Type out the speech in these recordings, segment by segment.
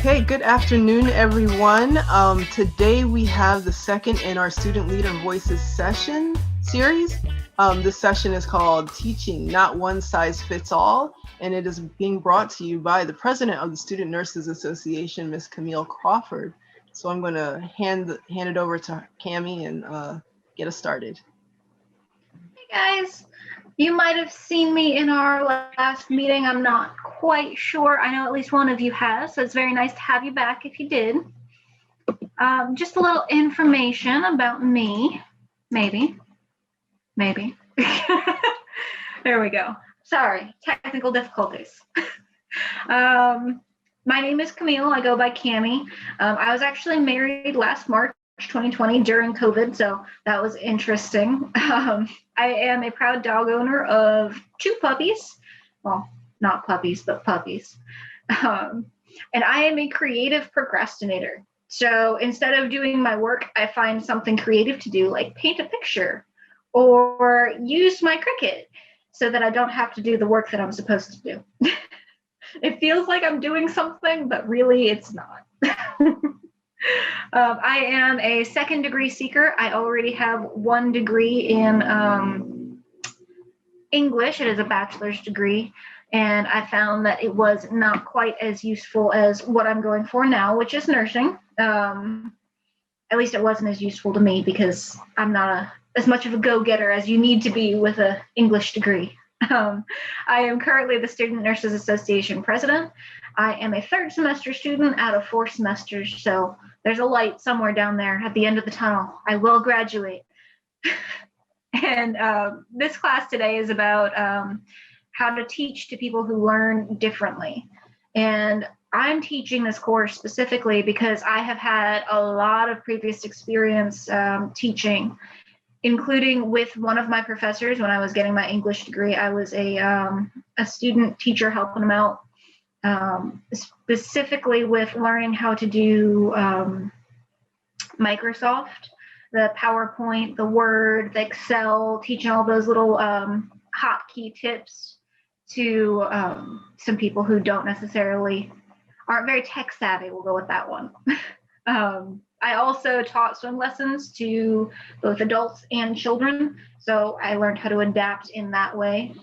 Okay, good afternoon, everyone. Today we have the second in our Student Leader Voices session series. This session is called Teaching, Not One Size Fits All, and it is being brought to you by the president of the Student Nurses Association, Ms. Cami Crawford. So I'm going to hand it over to Cami and get us started. Hey guys, you might have seen me in our last meeting. I'm not quite sure. I know at least one of you has, so it's very nice to have you back if you did. Just a little information about me, maybe. There we go. Sorry, technical difficulties. My name is Camille. I go by Cami. I was actually married last March 2020 during COVID, so that was interesting. I am a proud dog owner of 2 puppies. Well, not puppies, but puppies. And I am a creative procrastinator. So instead of doing my work, I find something creative to do, like paint a picture or use my Cricut so that I don't have to do the work that I'm supposed to do. It feels like I'm doing something, but really it's not. I am a second degree seeker. I already have 1 degree in English. It is a bachelor's degree, and I found that it was not quite as useful as what I'm going for now, which is nursing. At least it wasn't as useful to me because I'm not as much of a go-getter as you need to be with an English degree. I am currently the Student Nurses Association president. I am a 3rd semester student out of 4 semesters, so there's a light somewhere down there at the end of the tunnel. I will graduate. And this class today is about how to teach to people who learn differently. And I'm teaching this course specifically because I have had a lot of previous experience teaching, including with one of my professors when I was getting my English degree. I was a student teacher helping him out, specifically with learning how to do Microsoft, the PowerPoint, the Word, the Excel, teaching all those little hotkey tips to some people who aren't very tech savvy. We'll go with that one. I also taught swim lessons to both adults and children, so I learned how to adapt in that way.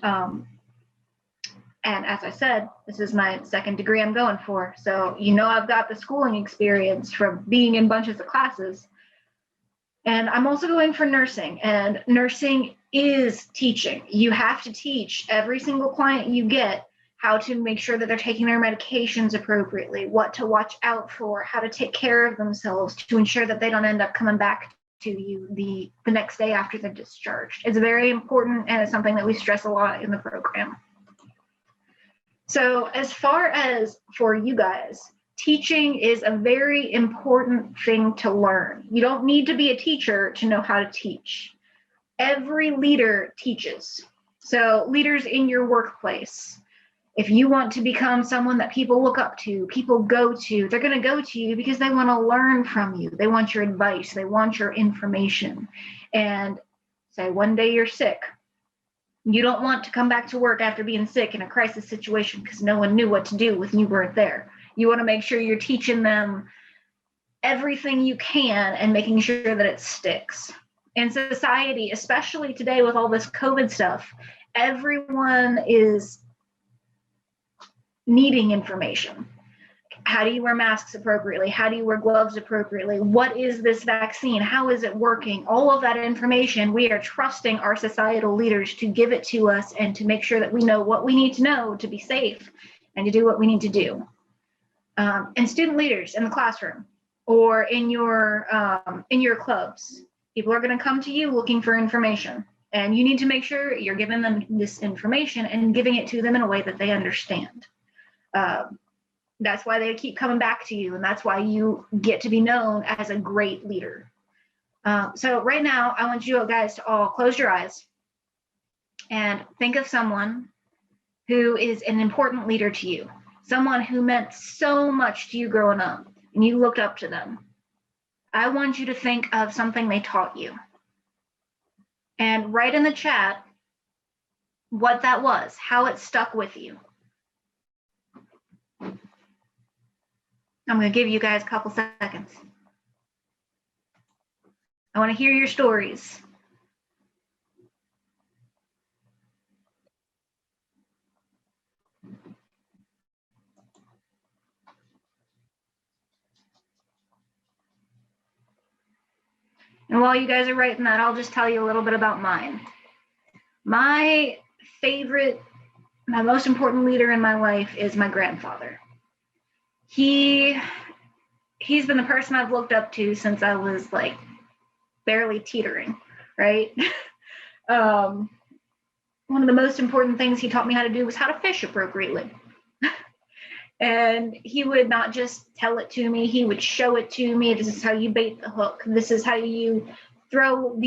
And as I said, this is my 2nd degree I'm going for. So, I've got the schooling experience from being in bunches of classes. And I'm also going for nursing, and nursing is teaching. You have to teach every single client you get how to make sure that they're taking their medications appropriately, what to watch out for, how to take care of themselves to ensure that they don't end up coming back to you the next day after they're discharged. It's very important, and it's something that we stress a lot in the program. So as far as for you guys, teaching is a very important thing to learn. You don't need to be a teacher to know how to teach. Every leader teaches. So leaders in your workplace, if you want to become someone that people look up to, people go to, they're going to go to you because they want to learn from you. They want your advice. They want your information. And say one day you're sick. You don't want to come back to work after being sick in a crisis situation because no one knew what to do when you weren't there. You want to make sure you're teaching them everything you can and making sure that it sticks. In society, especially today with all this COVID stuff, everyone is needing information. How do you wear masks appropriately? How do you wear gloves appropriately? What is this vaccine? How is it working? All of that information, we are trusting our societal leaders to give it to us and to make sure that we know what we need to know to be safe and to do what we need to do. And student leaders in the classroom or in your clubs, people are going to come to you looking for information, and you need to make sure you're giving them this information and giving it to them in a way that they understand. That's why they keep coming back to you, and that's why you get to be known as a great leader. So right now, I want you guys to all close your eyes and think of someone who is an important leader to you, someone who meant so much to you growing up, and you looked up to them. I want you to think of something they taught you. And write in the chat what that was, how it stuck with you. I'm going to give you guys a couple seconds. I want to hear your stories. And while you guys are writing that, I'll just tell you a little bit about mine. My most important leader in my life is my grandfather. He's been the person I've looked up to since I was like barely teetering, right? One of the most important things he taught me how to do was how to fish appropriately. And he would not just tell it to me, he would show it to me. This is how you bait the hook. This is how you throw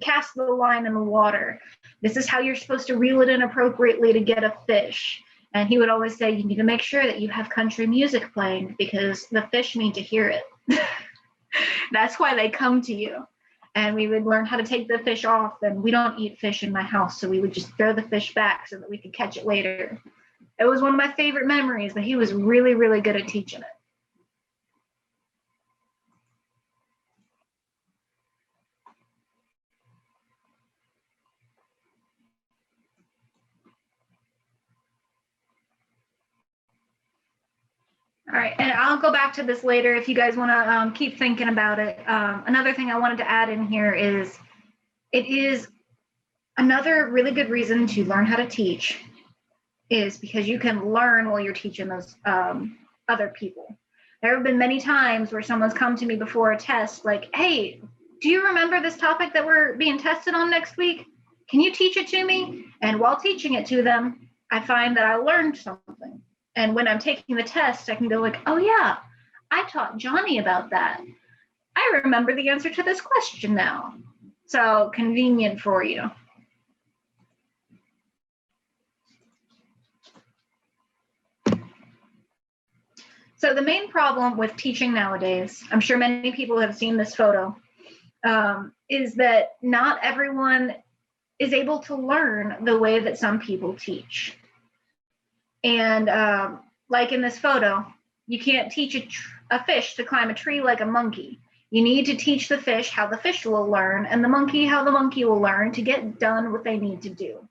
cast the line in the water. This is how you're supposed to reel it in appropriately to get a fish. And he would always say, you need to make sure that you have country music playing because the fish need to hear it. That's why they come to you. And we would learn how to take the fish off. And we don't eat fish in my house, so we would just throw the fish back so that we could catch it later. It was one of my favorite memories, but he was really, really good at teaching it. All right, and I'll go back to this later if you guys want to keep thinking about it. Another thing I wanted to add in here is it is another really good reason to learn how to teach is because you can learn while you're teaching those other people. There have been many times where someone's come to me before a test like, hey, do you remember this topic that we're being tested on next week? Can you teach it to me? And while teaching it to them, I find that I learned something. And when I'm taking the test, I can go like, oh yeah, I taught Johnny about that. I remember the answer to this question now. So convenient for you. So the main problem with teaching nowadays, I'm sure many people have seen this photo, is that not everyone is able to learn the way that some people teach. And like in this photo, you can't teach a fish to climb a tree like a monkey. You need to teach the fish how the fish will learn and the monkey how the monkey will learn to get done what they need to do.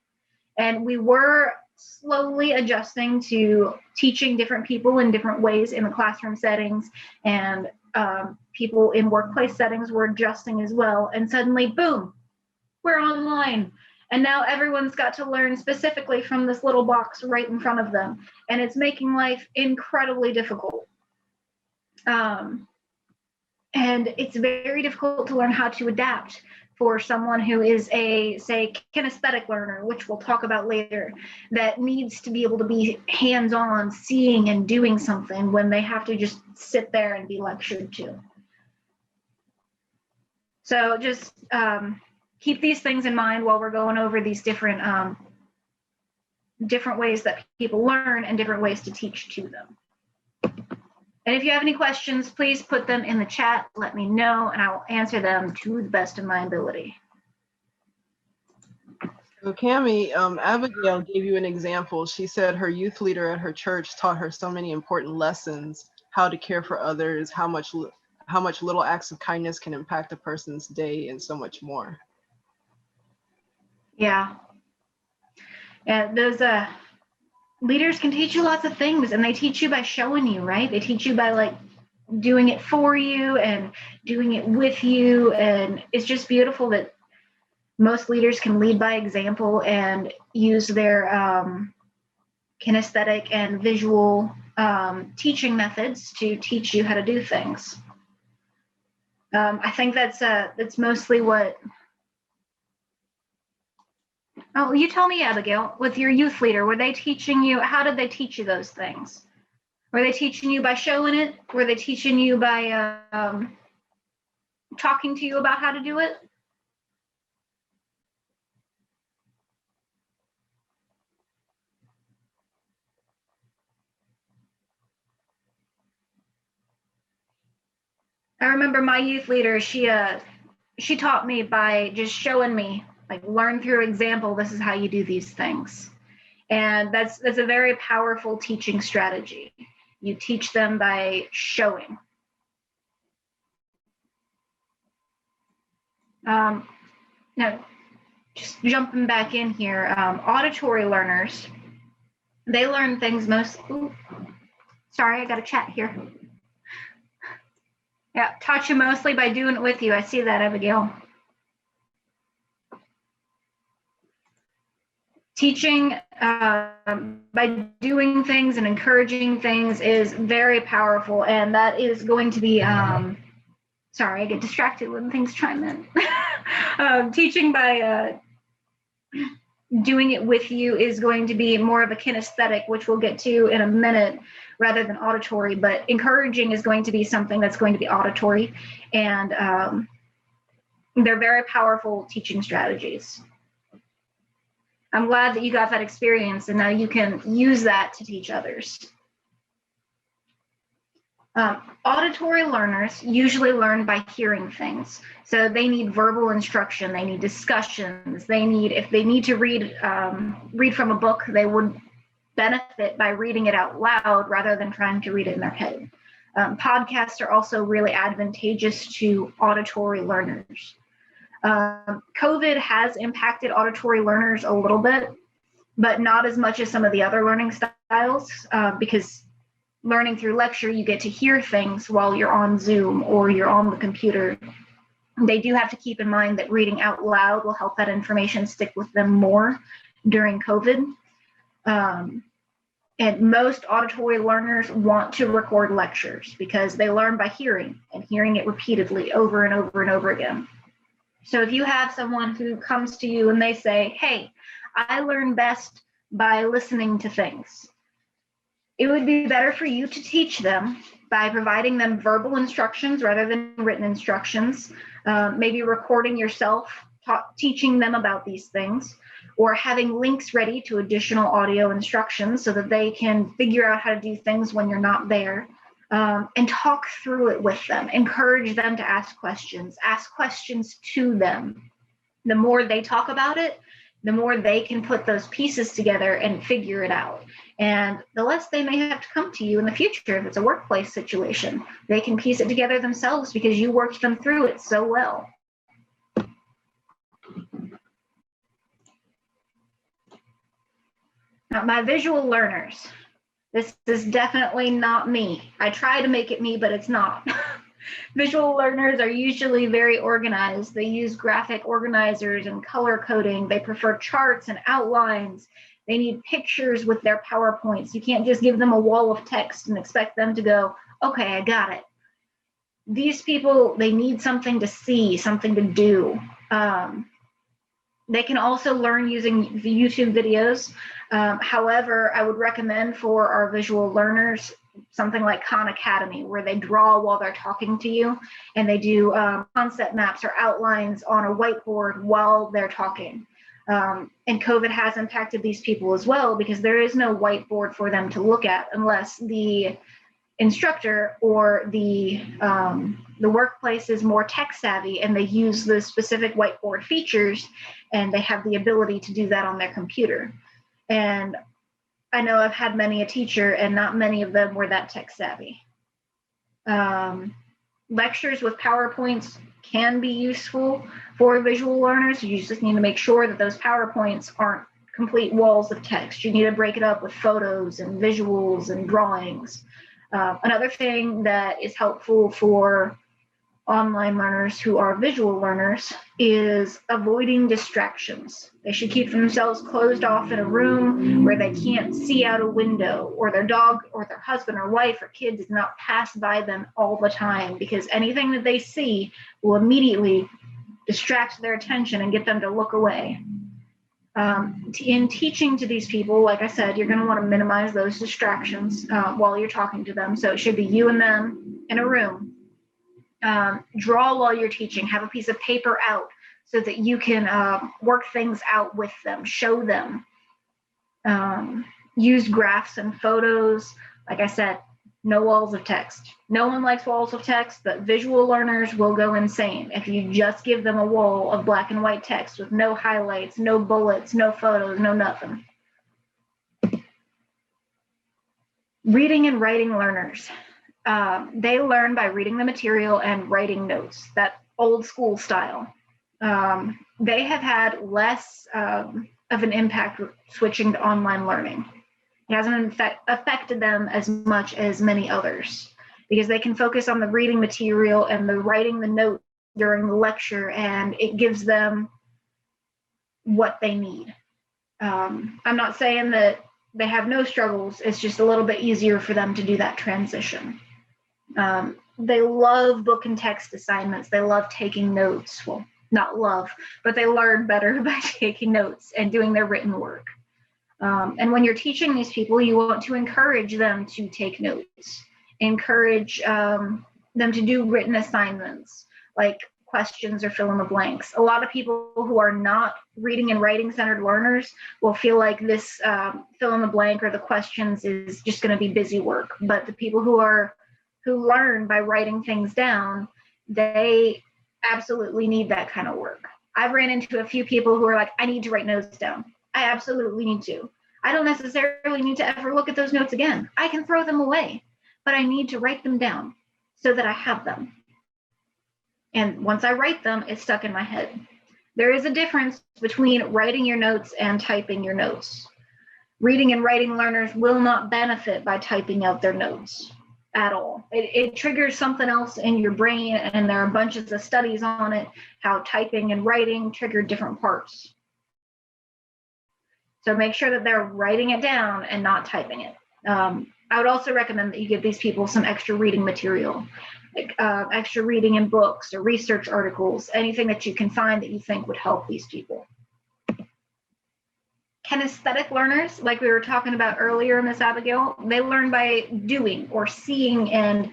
And we were slowly adjusting to teaching different people in different ways in the classroom settings, and people in workplace settings were adjusting as well. And suddenly, boom, we're online. And now everyone's got to learn specifically from this little box right in front of them. And it's making life incredibly difficult. And it's very difficult to learn how to adapt for someone who is a, say, kinesthetic learner, which we'll talk about later, that needs to be able to be hands-on, seeing and doing something when they have to just sit there and be lectured to. So just keep these things in mind while we're going over these different ways that people learn and different ways to teach to them. And if you have any questions, please put them in the chat. Let me know, and I will answer them to the best of my ability. So Cami, Abigail gave you an example. She said her youth leader at her church taught her so many important lessons, how to care for others, how much little acts of kindness can impact a person's day, and so much more. Yeah. Yeah, those leaders can teach you lots of things, and they teach you by showing you, right? They teach you by like doing it for you and doing it with you. And it's just beautiful that most leaders can lead by example and use their kinesthetic and visual teaching methods to teach you how to do things. I think that's mostly what. Oh, you tell me, Abigail, with your youth leader, were they teaching you, how did they teach you those things? Were they teaching you by showing it? Were they teaching you by talking to you about how to do it? I remember my youth leader, she taught me by just showing me, like, learn through example, this is how you do these things. And that's a very powerful teaching strategy. You teach them by showing. Now, just jumping back in here, auditory learners, they learn things sorry, I got a chat here. Yeah, taught you mostly by doing it with you. I see that, Abigail. Teaching by doing things and encouraging things is very powerful, and that is going to be, sorry, I get distracted when things chime in. Teaching by doing it with you is going to be more of a kinesthetic, which we'll get to in a minute, rather than auditory, but encouraging is going to be something that's going to be auditory, and they're very powerful teaching strategies. I'm glad that you got that experience, and now you can use that to teach others. Auditory learners usually learn by hearing things. So they need verbal instruction, they need discussions, if they need to read from a book, they would benefit by reading it out loud rather than trying to read it in their head. Podcasts are also really advantageous to auditory learners. COVID has impacted auditory learners a little bit, but not as much as some of the other learning styles, because learning through lecture, you get to hear things while you're on Zoom or you're on the computer. They do have to keep in mind that reading out loud will help that information stick with them more during COVID. And most auditory learners want to record lectures because they learn by hearing and hearing it repeatedly over and over and over again. So if you have someone who comes to you and they say, hey, I learn best by listening to things, it would be better for you to teach them by providing them verbal instructions rather than written instructions, maybe recording yourself, teaching them about these things, or having links ready to additional audio instructions so that they can figure out how to do things when you're not there, and talk through it with them. Encourage them to ask questions to them. The more they talk about it, the more they can put those pieces together and figure it out. And the less they may have to come to you in the future if it's a workplace situation. They can piece it together themselves because you worked them through it so well. Now, my visual learners, this is definitely not me. I try to make it me, but it's not. Visual learners are usually very organized. They use graphic organizers and color coding. They prefer charts and outlines. They need pictures with their PowerPoints. You can't just give them a wall of text and expect them to go, okay, I got it. These people, they need something to see, something to do. They can also learn using the YouTube videos. However, I would recommend for our visual learners something like Khan Academy, where they draw while they're talking to you, and they do concept maps or outlines on a whiteboard while they're talking. And COVID has impacted these people as well, because there is no whiteboard for them to look at unless the instructor or the workplace is more tech savvy and they use the specific whiteboard features and they have the ability to do that on their computer. And I know I've had many a teacher and not many of them were that tech savvy. Lectures with PowerPoints can be useful for visual learners. You just need to make sure that those PowerPoints aren't complete walls of text. You need to break it up with photos and visuals and drawings. Another thing that is helpful for online learners who are visual learners is avoiding distractions. They should keep themselves closed off in a room where they can't see out a window, or their dog or their husband or wife or kid does not pass by them all the time, because anything that they see will immediately distract their attention and get them to look away. In teaching to these people, like I said, you're going to want to minimize those distractions while you're talking to them. So it should be you and them in a room. Draw while you're teaching. Have a piece of paper out so that you can work things out with them, show them. Use graphs and photos. Like I said, no walls of text. No one likes walls of text, but visual learners will go insane if you just give them a wall of black and white text with no highlights, no bullets, no photos, no nothing. Reading and writing learners. They learn by reading the material and writing notes, that old school style. They have had less of an impact switching to online learning. It hasn't affected them as much as many others, because they can focus on the reading material and the writing the note during the lecture, and it gives them what they need. I'm not saying that they have no struggles, it's just a little bit easier for them to do that transition. They love book and text assignments. They love taking notes. Well, not love, but they learn better by taking notes and doing their written work. And when you're teaching these people, you want to encourage them to take notes, encourage them to do written assignments, like questions or fill in the blanks. A lot of people who are not reading and writing centered learners will feel like this fill in the blank or the questions is just going to be busy work. But the people who learn by writing things down, they absolutely need that kind of work. I've ran into a few people who are like, I need to write notes down. I absolutely need to. I don't necessarily need to ever look at those notes again. I can throw them away, but I need to write them down so that I have them. And once I write them, it's stuck in my head. There is a difference between writing your notes and typing your notes. Reading and writing learners will not benefit by typing out their notes at all. It triggers something else in your brain, and there are bunches of studies on it, how typing and writing trigger different parts. So make sure that they're writing it down and not typing it. I would also recommend that you give these people some extra reading material, like extra reading in books or research articles, anything that you can find that you think would help these people. Kinesthetic learners, like we were talking about earlier, Miss Abigail, they learn by doing or seeing and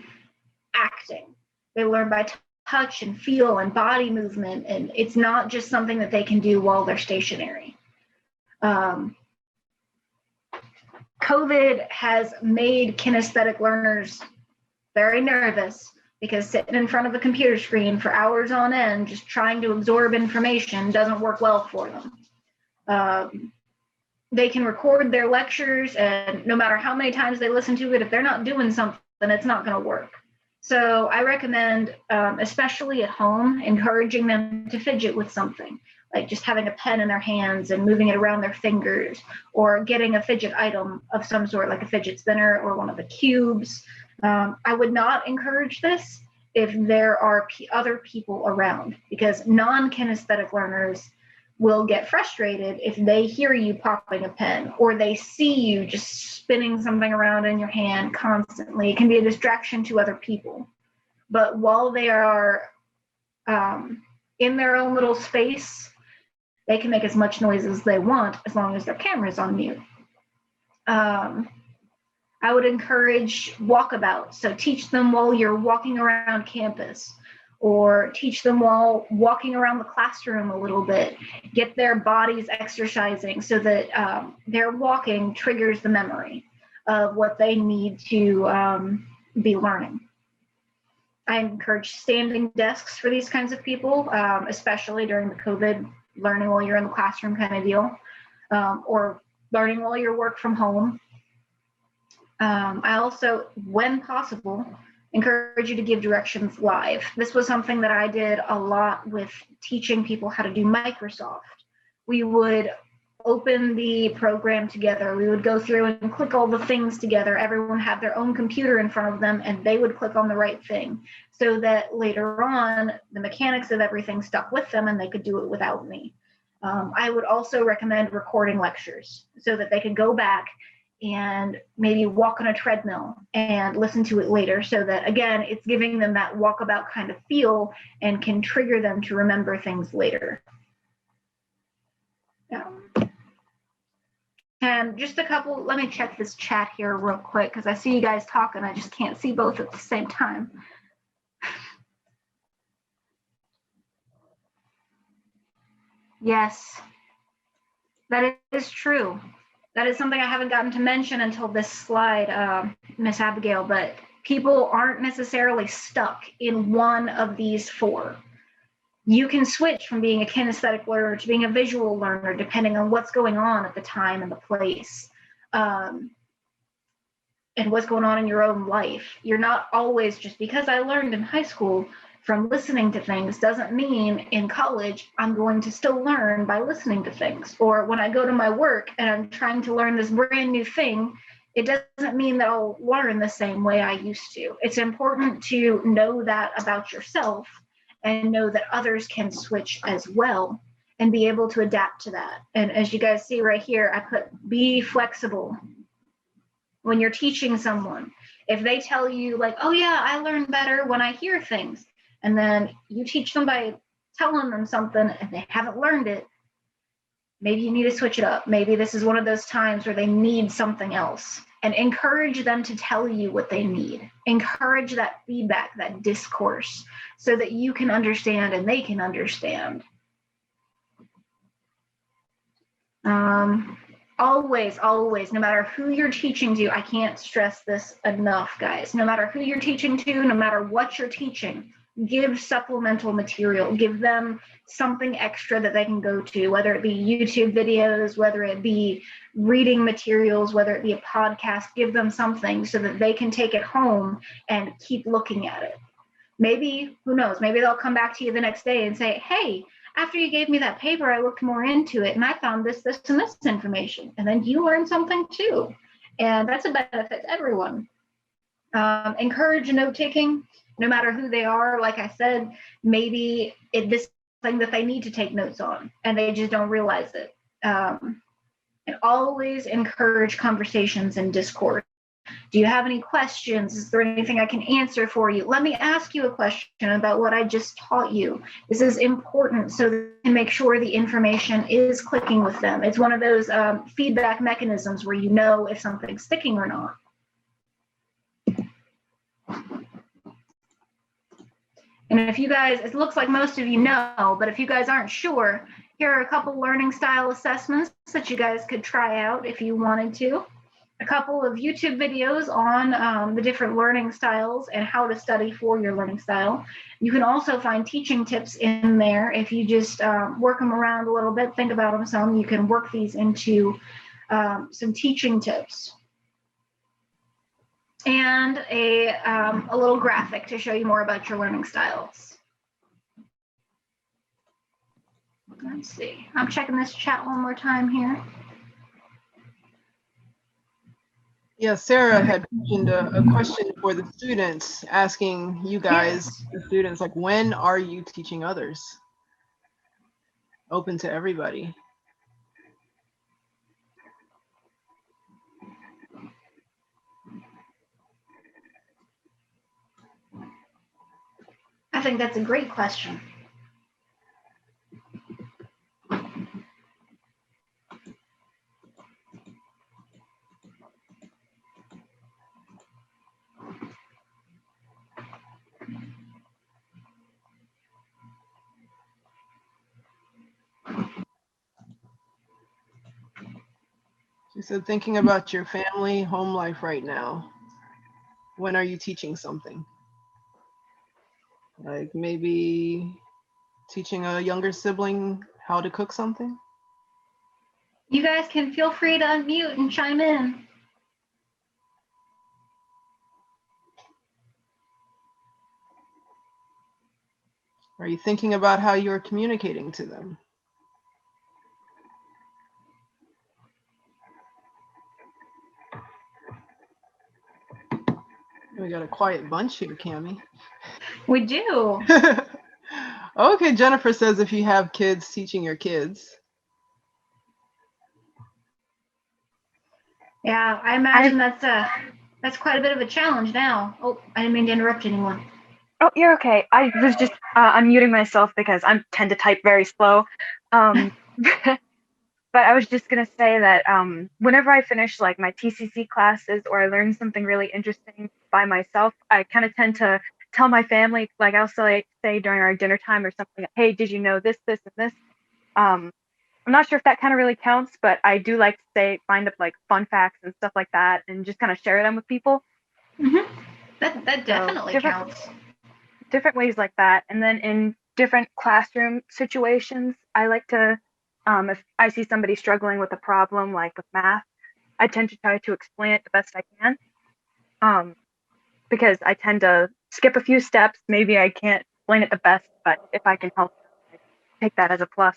acting. They learn by touch and feel and body movement, and it's not just something that they can do while they're stationary. COVID has made kinesthetic learners very nervous, because sitting in front of a computer screen for hours on end, just trying to absorb information, doesn't work well for them. They can record their lectures, and no matter how many times they listen to it, if they're not doing something, it's not going to work. So I recommend, especially at home, encouraging them to fidget with something, like just having a pen in their hands and moving it around their fingers, or getting a fidget item of some sort, like a fidget spinner or one of the cubes. I would not encourage this if there are other people around, because non-kinesthetic learners will get frustrated if they hear you popping a pen, or they see you just spinning something around in your hand constantly. It can be a distraction to other people. But while they are in their own little space, they can make as much noise as they want, as long as their camera's on mute. I would encourage walkabouts. So teach them while you're walking around campus, or teach them while walking around the classroom a little bit. Get their bodies exercising so that their walking triggers the memory of what they need to be learning. I encourage standing desks for these kinds of people, especially during the COVID learning while you're in the classroom kind of deal, or learning while you work from home. I also, when possible, encourage you to give directions live. This was something that I did a lot with teaching people how to do Microsoft. We would open the program together. We would go through and click all the things together. Everyone had their own computer in front of them, and they would click on the right thing, so that later on, the mechanics of everything stuck with them and they could do it without me. I would also recommend recording lectures so that they could go back and maybe walk on a treadmill and listen to it later, so that, again, it's giving them that walkabout kind of feel and can trigger them to remember things later. And just a couple, let me check this chat here real quick, because I see you guys talking. I just can't see both at the same time. Yes, that is true. That is something I haven't gotten to mention until this slide, Miss Abigail, but people aren't necessarily stuck in one of these four. You can switch from being a kinesthetic learner to being a visual learner, depending on what's going on at the time and the place. and what's going on in your own life. You're not always, just because I learned in high school from listening to things doesn't mean in college I'm going to still learn by listening to things. Or when I go to my work and I'm trying to learn this brand new thing, it doesn't mean that I'll learn the same way I used to. It's important to know that about yourself and know that others can switch as well and be able to adapt to that. And as you guys see right here, I put be flexible. When you're teaching someone, if they tell you like, oh yeah, I learn better when I hear things, and then you teach them by telling them something and they haven't learned it, maybe you need to switch it up. Maybe this is one of those times where they need something else, and encourage them to tell you what they need. Encourage that feedback, that discourse, so that you can understand and they can understand. Always, no matter who you're teaching to, I can't stress this enough, guys. No matter who you're teaching to, no matter what you're teaching, give supplemental material. Give them something extra that they can go to, whether it be YouTube videos, whether it be reading materials, whether it be a podcast. Give them something so that they can take it home and keep looking at it. Maybe, who knows, maybe they'll come back to you the next day and say, hey, after you gave me that paper, I looked more into it and I found this, and this information. And then you learned something too. And that's a benefit to everyone. Encourage note-taking, no matter who they are. Like I said, maybe this thing that they need to take notes on and they just don't realize it. And always encourage conversations and discourse. Do you have any questions? Is there anything I can answer for you? Let me ask you a question about what I just taught you. This is important so that you can make sure the information is clicking with them. It's one of those feedback mechanisms where you know if something's sticking or not. And if you guys, it looks like most of you know, but if you guys aren't sure, here are a couple learning style assessments that you guys could try out if you wanted to. A couple of YouTube videos on the different learning styles and how to study for your learning style. You can also find teaching tips in there. If you just work them around a little bit, think about them some, you can work these into some teaching tips. And a little graphic to show you more about your learning styles. Let's see, I'm checking this chat one more time here. Yeah, Sarah had mentioned a question for the students, asking you guys, the students, like, when are you teaching others? Open to everybody. I think that's a great question. She said, thinking about your family, home life right now. When are you teaching something? Like maybe teaching a younger sibling how to cook something? You guys can feel free to unmute and chime in. Are you thinking about how you're communicating to them? We got a quiet bunch here, Cami. We do. Okay, Jennifer says if you have kids, teaching your kids. Yeah, I imagine that's quite a bit of a challenge now. Oh, I didn't mean to interrupt anyone. Oh, you're okay. I was just unmuting myself because I tend to type very slow. But I was just going to say that whenever I finish like my TCC classes or I learn something really interesting by myself, I kind of tend to tell my family, like I'll say during our dinner time or something, hey, did you know this, this, and this? I'm not sure if that kind of really counts, but I do like to find up like fun facts and stuff like that and just kind of share them with people. Mm-hmm. That definitely counts. Different ways like that. And then in different classroom situations, I like to, if I see somebody struggling with a problem, like with math, I tend to try to explain it the best I can. because I tend to skip a few steps. Maybe I can't explain it the best, but if I can help, I take that as a plus.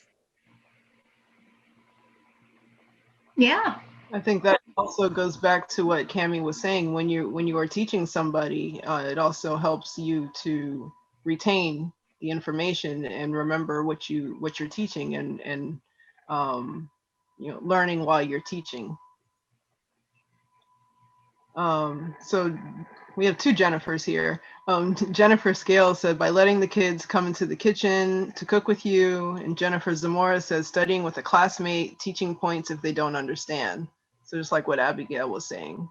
Yeah. I think that also goes back to what Cami was saying. When you are teaching somebody, it also helps you to retain the information and remember what you're teaching and learning while you're teaching. So we have two Jennifers here. Jennifer Scales said, by letting the kids come into the kitchen to cook with you. And Jennifer Zamora says, studying with a classmate, teaching points if they don't understand. So just like what Abigail was saying.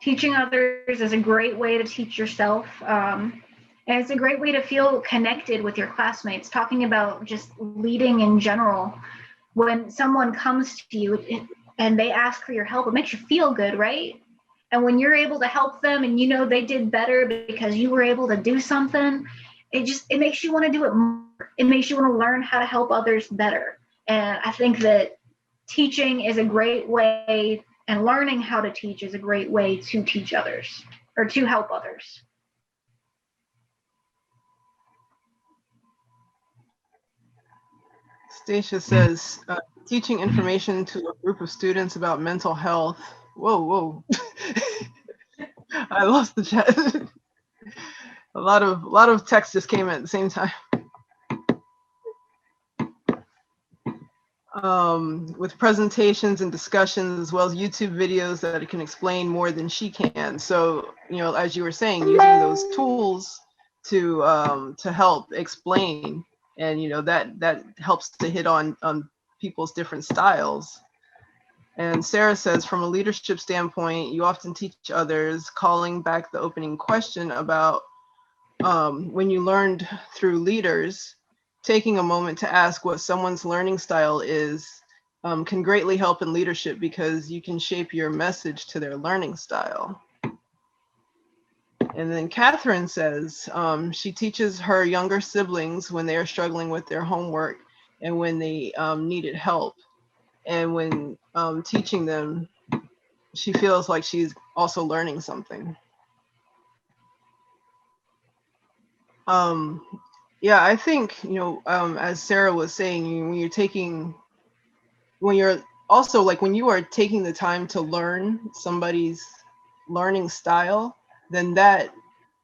Teaching others is a great way to teach yourself. And it's a great way to feel connected with your classmates. Talking about just leading in general, when someone comes to you and they ask for your help, it makes you feel good, right? And when you're able to help them and you know they did better because you were able to do something, it makes you want to do it more. It makes you want to learn how to help others better. And I think that teaching is a great way, and learning how to teach is a great way to teach others or to help others. Stacia says, teaching information to a group of students about mental health. Whoa. I lost the chat. a lot of text just came in at the same time. With presentations and discussions, as well as YouTube videos that it can explain more than she can. So, as you were saying, using those tools to help explain, and that helps to hit on people's different styles. And Sarah says, from a leadership standpoint, you often teach others, calling back the opening question about when you learned through leaders, taking a moment to ask what someone's learning style is can greatly help in leadership because you can shape your message to their learning style. And then Catherine says she teaches her younger siblings when they are struggling with their homework and when they needed help. And when teaching them, she feels like she's also learning something. Yeah, I think, as Sarah was saying, when you're also like when you are taking the time to learn somebody's learning style, then that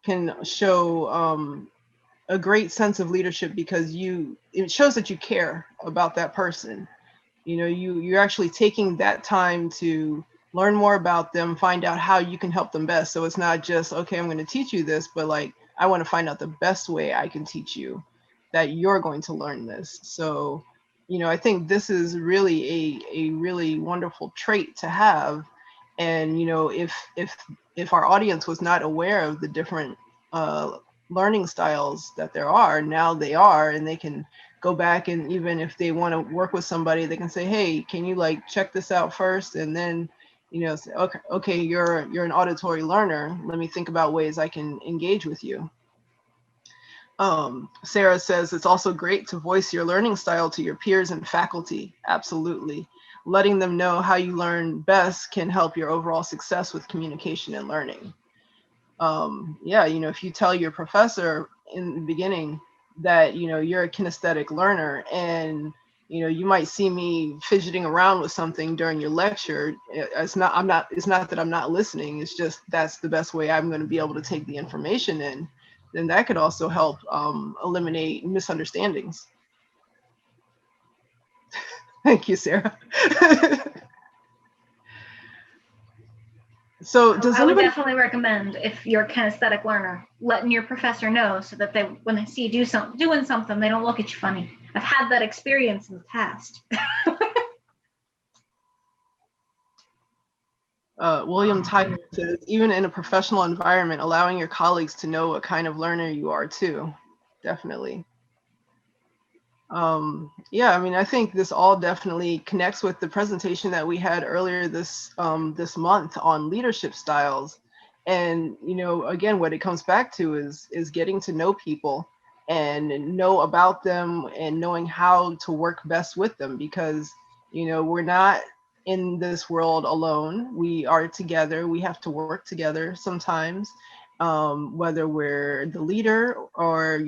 can show a great sense of leadership because it shows that you care about that person. You're actually taking that time to learn more about them, find out how you can help them best. So it's not just, okay, I'm going to teach you this, but like, I want to find out the best way I can teach you that you're going to learn this. So, I think this is really a really wonderful trait to have. And, if our audience was not aware of the different learning styles that there are, now they are, and they can go back, and even if they want to work with somebody, they can say, hey, can you like check this out first? And then, say, okay, you're an auditory learner. Let me think about ways I can engage with you. Sarah says it's also great to voice your learning style to your peers and faculty. Absolutely. Letting them know how you learn best can help your overall success with communication and learning. Yeah, if you tell your professor in the beginning that, you're a kinesthetic learner and, you might see me fidgeting around with something during your lecture. It's not that I'm not listening. It's just, that's the best way I'm going to be able to take the information in. Then that could also help eliminate misunderstandings. Thank you, Sarah. So I would definitely recommend, if you're a kinesthetic learner, letting your professor know so that when they see you doing something, they don't look at you funny. I've had that experience in the past. William Tyler says, even in a professional environment, allowing your colleagues to know what kind of learner you are too. Definitely. Yeah, I mean, I think this all definitely connects with the presentation that we had earlier this month on leadership styles. And, again, what it comes back to is getting to know people and know about them and knowing how to work best with them, because, we're not in this world alone. We are together. We have to work together sometimes, whether we're the leader or,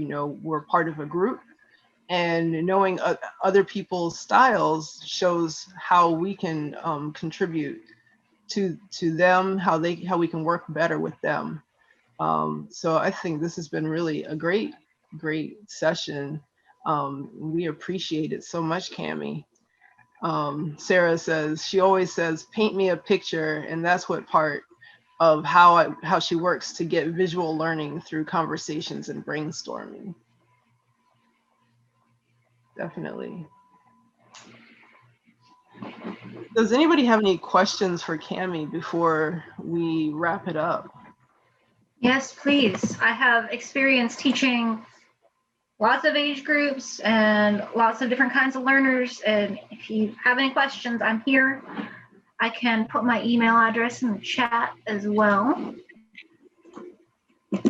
we're part of a group. And knowing other people's styles shows how we can contribute to them, how we can work better with them. So I think this has been really a great session. We appreciate it so much, Cami. Sarah says, she always says, paint me a picture, and that's what part of how she works to get visual learning through conversations and brainstorming. Definitely. Does anybody have any questions for Cami before we wrap it up? Yes, please. I have experience teaching lots of age groups and lots of different kinds of learners. And if you have any questions, I'm here. I can put my email address in the chat as well. I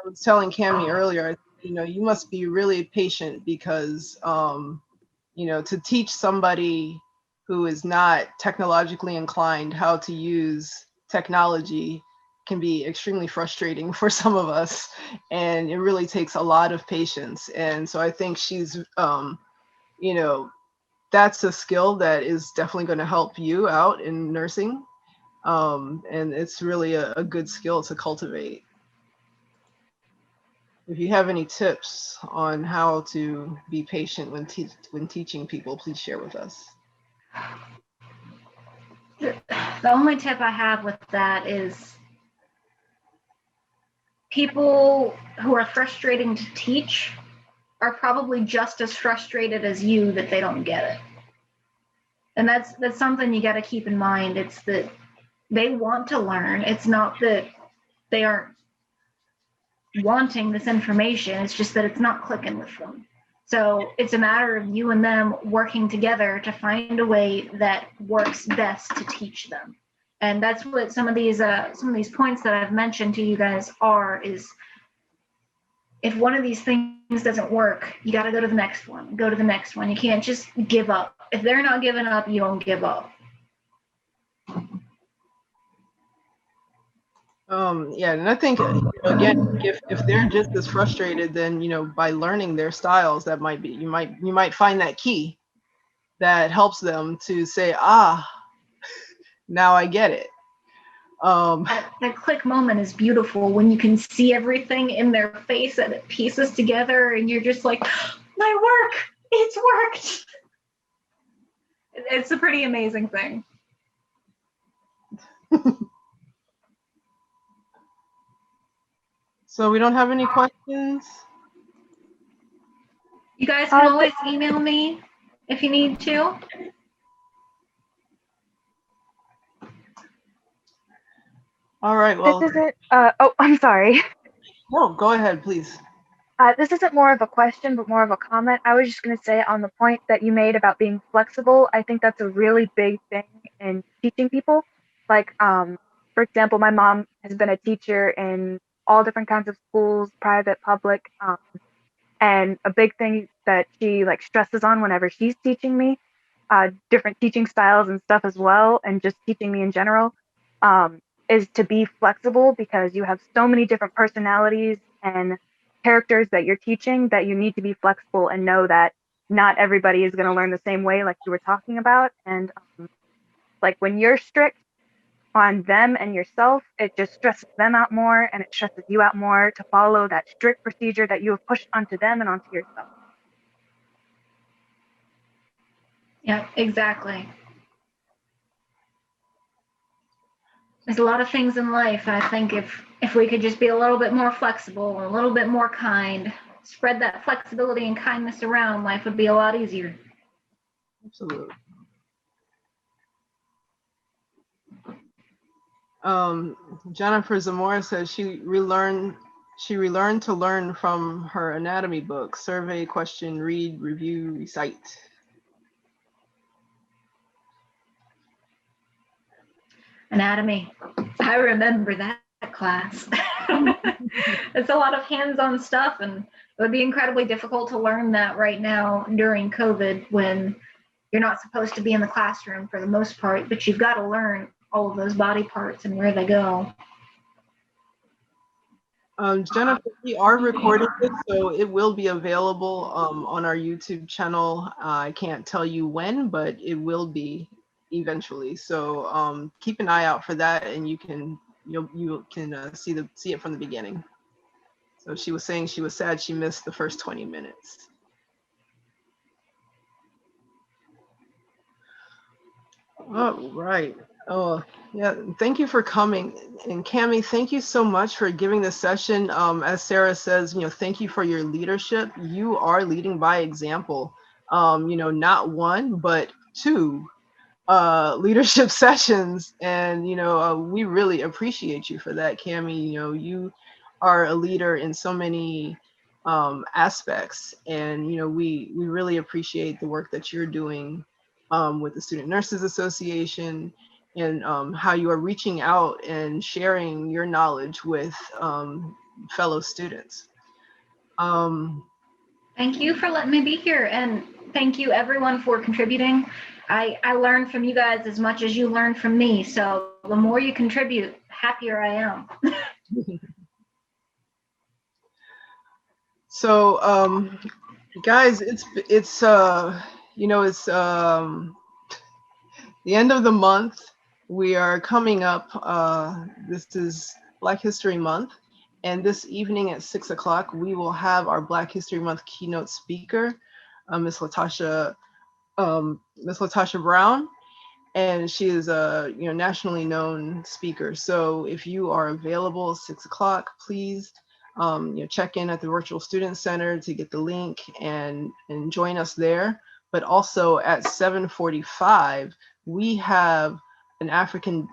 was telling Cami earlier, you must be really patient because, to teach somebody who is not technologically inclined how to use technology can be extremely frustrating for some of us, and it really takes a lot of patience. And so I think she's, that's a skill that is definitely going to help you out in nursing, and it's really a good skill to cultivate. If you have any tips on how to be patient when teaching people, please share with us. The only tip I have with that is people who are frustrating to teach are probably just as frustrated as you that they don't get it. And that's something you got to keep in mind. It's that they want to learn. It's not that they aren't wanting this information. It's just that it's not clicking with them. So it's a matter of you and them working together to find a way that works best to teach them. And that's what some of these points that I've mentioned to you guys is if one of these things doesn't work, you got to go to the next one. Go to the next one. You can't just give up. If they're not giving up, you don't give up. Yeah, and I think again, if they're just as frustrated, then by learning their styles, that might be you might find that key that helps them to say, now I get it. That click moment is beautiful when you can see everything in their face and it pieces together, and you're just like, my work, it's worked. It's a pretty amazing thing. So we don't have any questions? You guys can always email me if you need to. All right, well. This isn't, I'm sorry. No, go ahead, please. This isn't more of a question, but more of a comment. I was just going to say on the point that you made about being flexible, I think that's a really big thing in teaching people. Like, for example, my mom has been a teacher in all different kinds of schools, private, public, and a big thing that she stresses on whenever she's teaching me, different teaching styles and stuff as well, and just teaching me in general, is to be flexible, because you have so many different personalities and characters that you're teaching that you need to be flexible and know that not everybody is going to learn the same way, like you were talking about. And when you're strict on them and yourself, it just stresses them out more, and it stresses you out more to follow that strict procedure that you have pushed onto them and onto yourself. Yeah, exactly. There's a lot of things in life. I think if we could just be a little bit more flexible, a little bit more kind, spread that flexibility and kindness around, life would be a lot easier. Absolutely. Jennifer Zamora says she relearned to learn from her anatomy book. Survey, question, read, review, recite. Anatomy. I remember that class. It's a lot of hands-on stuff, and it would be incredibly difficult to learn that right now during COVID when You're not supposed to be in the classroom for the most part, but you've got to learn all of those body parts and where they go. Jennifer, we are recording this, so it will be available on our YouTube channel. I can't tell you when, but it will be eventually. So keep an eye out for that, and you can see it from the beginning. So she was saying she was sad she missed the first 20 minutes. Oh, right. Oh, yeah. Thank you for coming. And Cami, thank you so much for giving this session. As Sarah says, thank you for your leadership. You are leading by example. Not one, but two leadership sessions. And, we really appreciate you for that, Cami. You are a leader in so many aspects. And, we really appreciate the work that you're doing with the Student Nurses Association, and how you are reaching out and sharing your knowledge with fellow students. Thank you for letting me be here, and thank you everyone for contributing. I learned from you guys as much as you learned from me, so the more you contribute, happier I am. So guys, it's the end of the month. We are coming up. This is Black History Month, and this evening at 6 o'clock, we will have our Black History Month keynote speaker, Miss Latasha Brown, and she is a nationally known speaker. So if you are available 6 o'clock, please check in at the Virtual Student Center to get the link and join us there. But also at 7:45, we have an African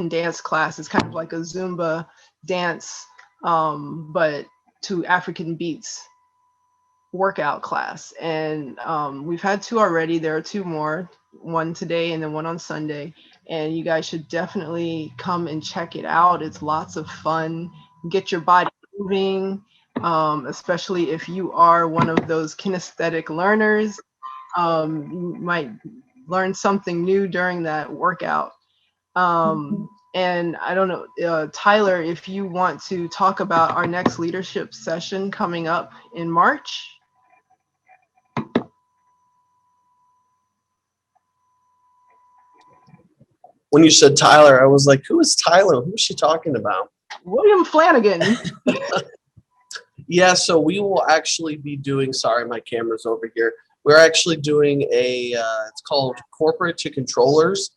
dance class. It's kind of like a Zumba dance, but to African beats workout class. And we've had 2 already. There are 2 more, one today and then one on Sunday. And you guys should definitely come and check it out. It's lots of fun. Get your body moving, especially if you are one of those kinesthetic learners. You might learn something new during that workout. And I don't know, Tyler, if you want to talk about our next leadership session coming up in March. When you said Tyler, I was like, who is Tyler? Who is she talking about? William Flanagan. Yeah, so we will actually be doing, sorry, my camera's over here. We're actually doing it's called Corporate to Controllers.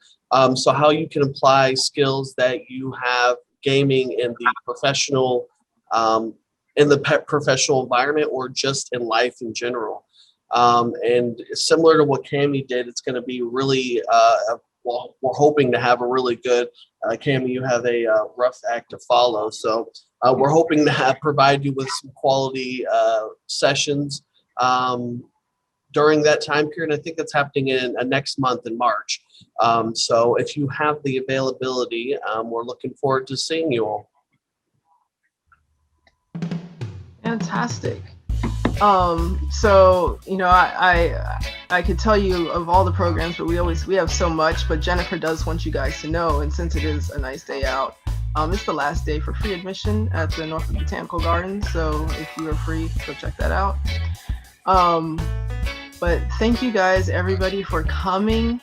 So how you can apply skills that you have gaming in the professional professional environment, or just in life in general. And similar to what Cami did, it's going to be really, well, we're hoping to have a really good, Cami, you have a rough act to follow. So we're hoping to provide you with some quality sessions during that time period. I think that's happening in next month in March. So if you have the availability, we're looking forward to seeing you all. Fantastic. So, I could tell you of all the programs, but we have so much, but Jennifer does want you guys to know, and since it is a nice day out, it's the last day for free admission at the Norfolk Botanical Gardens. So if you are free, go check that out. But thank you guys, everybody, for coming.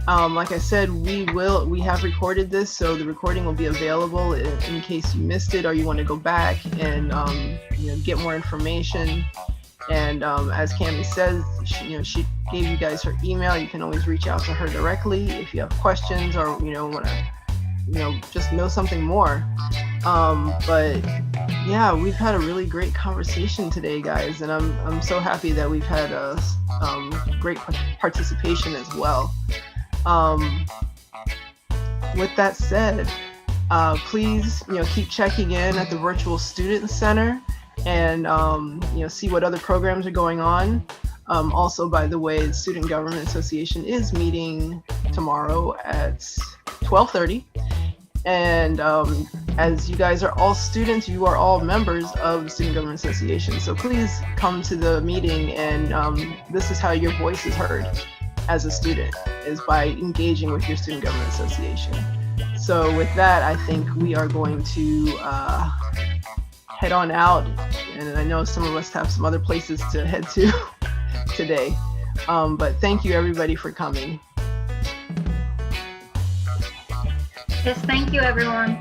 Like I said, we have recorded this, so the recording will be available in case you missed it or you want to go back and get more information. And as Cami says, she gave you guys her email. You can always reach out to her directly if you have questions or want to just know something more. But yeah, we've had a really great conversation today, guys, and I'm so happy that we've had a great participation as well. With that said, please keep checking in at the Virtual Student Center and see what other programs are going on. Also, by the way, the Student Government Association is meeting tomorrow at 12:30, and as you guys are all students, you are all members of the Student Government Association. So please come to the meeting, and this is how your voice is heard as a student, is by engaging with your Student Government Association. So with that, I think we are going to head on out, and I know some of us have some other places to head to today. But thank you everybody for coming. Yes, thank you everyone.